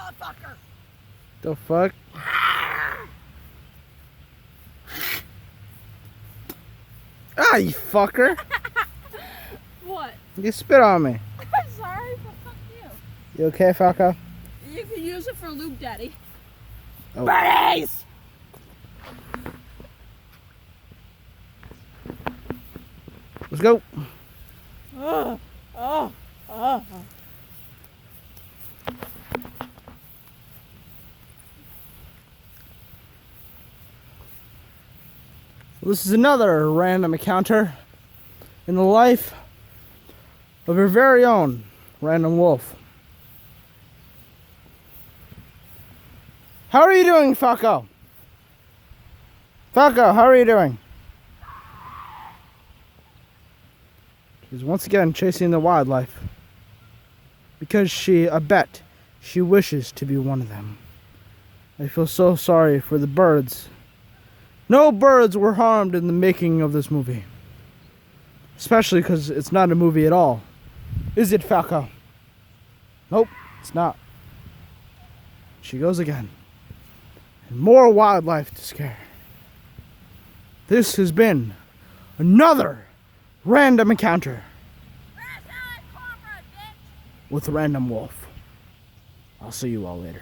motherfucker! The fuck? Ah, you fucker! What? You spit on me. I'm sorry, but fuck you. You okay, Falco? You can use it for lube, Daddy. Oh. Buddies! Let's go. Oh. This is another random encounter in the life of your very own random wolf. How are you doing, Falco? Falco, how are you doing? She's once again chasing the wildlife because I bet she wishes to be one of them. I feel so sorry for the birds. No birds were harmed in the making of this movie. Especially because it's not a movie at all. Is it, Falco? Nope, it's not. She goes again. And more wildlife to scare. This has been another random encounter with Random Wolf. I'll see you all later.